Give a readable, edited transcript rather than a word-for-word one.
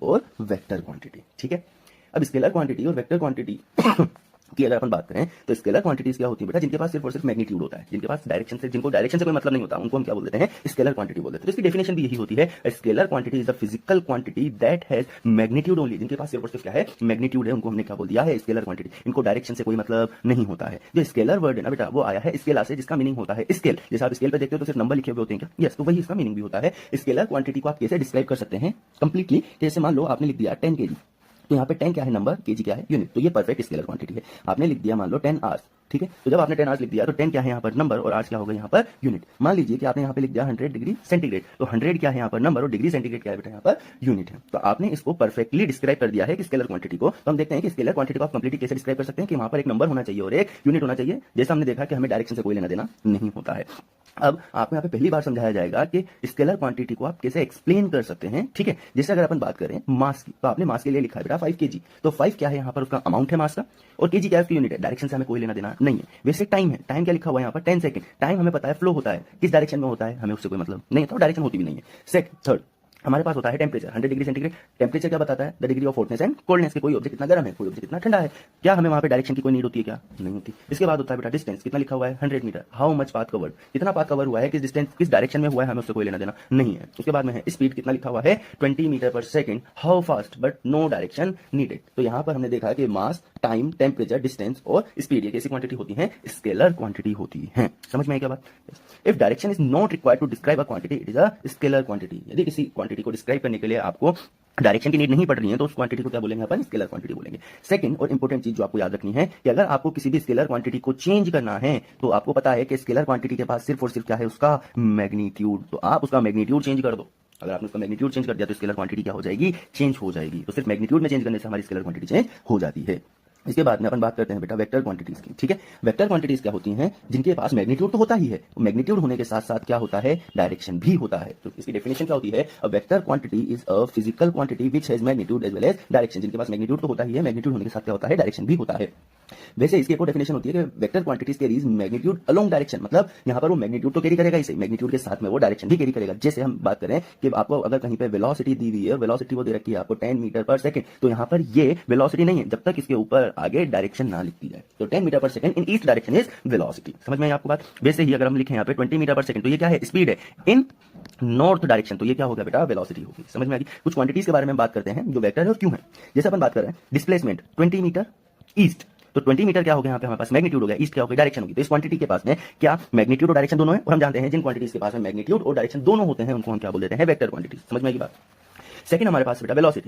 और vector quantity. ठीक है, अब स्केलर क्वांटिटी और वेक्टर क्वांटिटी की अगर अपन बात करें तो स्केलर क्वांटिटीज क्या होती है बेटा, जिनके पास सिर्फ और सिर्फ मैग्नीट्यूड होता है, जिनके पास डायरेक्शन से, जिनको डायरेक्शन से कोई मतलब नहीं होता, उनको हम क्या बोल देते हैं, स्केलर क्वांटिटी बोल देते हैं। तो इसकी डेफिनेशन भी यही होती है, scalar quantity is a physical quantity that has magnitude only, जिनके पास सिर्फ और सिर्फ क्या है, मैग्नीट्यूड है, उनको हमने क्या बोल दिया है, स्केलर क्वांटिटी। इनको डायरेक्शन से कोई मतलब नहीं होता है। जो स्केलर वर्ड है ना बेटा, वो आया है स्केला से, जिसका मीनिंग होता है स्केल। जैसे आप स्केल पे देखते हो तो सिर्फ नंबर लिखे हुए होते हैं क्या, यस, तो वही इसका मीनिंग भी होता है। स्केलर क्वांटिटी को आप कैसे डिस्क्राइब कर सकते हैं कंप्लीटली, जैसे मान लो आपने लिख दिया 10 kg, तो यहाँ पे 10 क्या है नंबर, केजी क्या है यूनिट, तो ये परफेक्ट स्केलर क्वांटिटी है। आपने लिख दिया मान लो 10 आवर्स, ठीक है, तो जब आपने 10 आवर्स लिख दिया तो 10 क्या है यहाँ पर नंबर और आवर्स क्या होगा यहाँ पर यूनिट। मान लीजिए कि आपने यहाँ पे लिख दिया 100 डिग्री सेंटीग्रेड, तो 100 क्या है यहाँ पर नंबर और डिग्री सेंटीग्रेड क्या है बेटा यहाँ पर यूनिट है। तो आपने इसको परफेक्टली डिस्क्राइब कर दिया है कि स्केलर क्वांटिटी को। तो हम देखते हैं कि स्केलर क्वांटिटी को आप कंप्लीटली कैसे डिस्क्राइब कर सकते हैं कि वहां पर एक नंबर होना चाहिए और एक यूनिट होना चाहिए। जैसा हमने देखा कि हमें डायरेक्शन से कोई लेना देना नहीं होता है। अब आपको यहाँ पे पहली बार समझाया जाएगा कि स्केलर क्वांटिटी को आप कैसे एक्सप्लेन कर सकते हैं। ठीक है, जैसे अगर अपन बात करें मास की, तो आपने मास के लिए लिखा है बेटा 5 kg, तो 5 क्या है यहाँ पर उसका अमाउंट है मास का, और केजी क्या है उसकी यूनिट है। डायरेक्शन से हमें कोई लेना देना नहीं है। वैसे टाइम है, टाइम क्या लिखा हुआ है यहाँ पर 10 सेकंड। टाइम हमें पता है फ्लो होता है, किस डायरेक्शन में होता है हमें उससे कोई मतलब नहीं है, तो डायरेक्शन होती भी नहीं है। सेकंड, थर्ड हमारे पास होता है टेम्परेचर 100 डिग्री सेंटीग्रेड। टेम्परेचर क्या बताता है, the degree of hotness and coldness, के कोई ऑब्जेक्ट कितना गर्म है, कोई ऑब्जेक्ट कितना ठंडा है। क्या हमें वहां पे डायरेक्शन की कोई नीड होती है क्या, नहीं होती। इसके बाद होता है बेटा डिस्टेंस, कितना लिखा हुआ है 100 metre. How much path covered, कितना पाथ कवर हुआ है, किस डिस्टेंस किस डायरेक्शन में हुआ है, हमें उससे कोई लेना देना नहीं है। उसके बाद में है स्पीड, कितना लिखा हुआ है 20 मीटर पर second. How fast but no direction needed. तो यहाँ पर हमने देखा कि मास, टाइम, टेम्परेचर, डिस्टेंस और स्पीड ये कैसी क्वांटिटी होती है, स्केलर क्वांटिटी होती है। समझ में आई क्या बात। If direction is not required to describe a quantity, it is a scalar quantity. यदि किसी क्वांटिटी को डिस्क्राइब करने के लिए आपको डायरेक्शन की नीड नहीं पड़ रही है तो उस क्वांटिटी को क्या बोलेंगे अपन, स्केलर क्वांटिटी बोलेंगे। सेकंड और इंपॉर्टेंट चीज जो आपको याद रखनी है कि अगर आपको किसी भी स्केलर क्वांटिटी को चेंज करना है तो आपको पता है कि स्केलर क्वांटिटी के पास सिर्फ और सिर्फ क्या है, उसका मैग्नीट्यूड। तो आप उसका मैग्नीट्यूड चेंज कर दो। अगर आपने उसका मैग्नीट्यूड चेंज कर दिया तो स्केलर क्वांटिटी क्या हो जाएगी, चेंज हो जाएगी। तो सिर्फ मैग्नीट्यूड में चेंज करने से हमारी स्केलर क्वांटिटी चेंज हो जाती है। इसके बाद में अपन बात करते हैं बेटा वेक्टर क्वांटिटीज की। ठीक है, वेक्टर क्वांटिटीज क्या होती हैं, जिनके पास मैग्नीट्यूड तो होता ही है, मैग्नीट्यूड होने के साथ साथ क्या होता है, डायरेक्शन भी होता है। तो इसकी डेफिनेशन क्या होती है, a vector quantity is a physical quantity which has magnitude as well as direction. जिनके पास मैग्नीट्यूड तो होता ही है, मैग्नीट्यूड होने के साथ क्या होता है, डायरेक्शन भी होता है। वैसे इसकी एक और डेफिनेशन होती है कि vector quantities carries magnitude along direction, मतलब यहाँ पर वो मैग्नीट्यूड तो कैरी करेगा ही सही, मैग्नीट्यूड के साथ में वो डायरेक्शन भी कैरी करेगा। जैसे हम बात करें कि आपको अगर कहीं पे वेलोसिटी दी हुई है, वेलोसिटी वो दे रखी है आपको 10 मीटर पर सेकंड, तो यहाँ पर ये वेलोसिटी नहीं है जब तक इसके ऊपर आगे डायरेक्शन ना लिखती जाए। तो 10 मीटर पर second in east direction is velocity. समझ में आई आपको बात। वैसे ही अगर हम लिखें यहाँ पे 20 मीटर पर सेकंड, तो ये क्या है, स्पीड है इन नॉर्थ डायरेक्शन, तो ये क्या होगा बेटा, वेलोसिटी होगी। समझ में आ गई। कुछ क्वांटिटीज के बारे में बात करते हैं जो वेक्टर है और क्यों है। जैसे अपन बात कर रहे हैं डिस्प्लेसमेंट 20 मीटर ईस्ट, तो 20 मीटर क्या हो गया यहाँ पे हमारे पास मैग्नीट्यूड हो गया, ईस्ट क्या हो गया, डायरेक्शन होगी। तो इस क्वांटिटी के पास में क्या मैग्नीट्यूड और डायरेक्शन दोनों है, और हम जानते हैं जिन क्वांटिटीज के पास में मैग्नीट्यूड और डायरेक्शन दोनों होते हैं उनको हम क्या बोल देते हैं, वेक्टर क्वांटिटी। समझ में आएगी बात। सेकंड हमारे पास बेटा वेलोसिटी।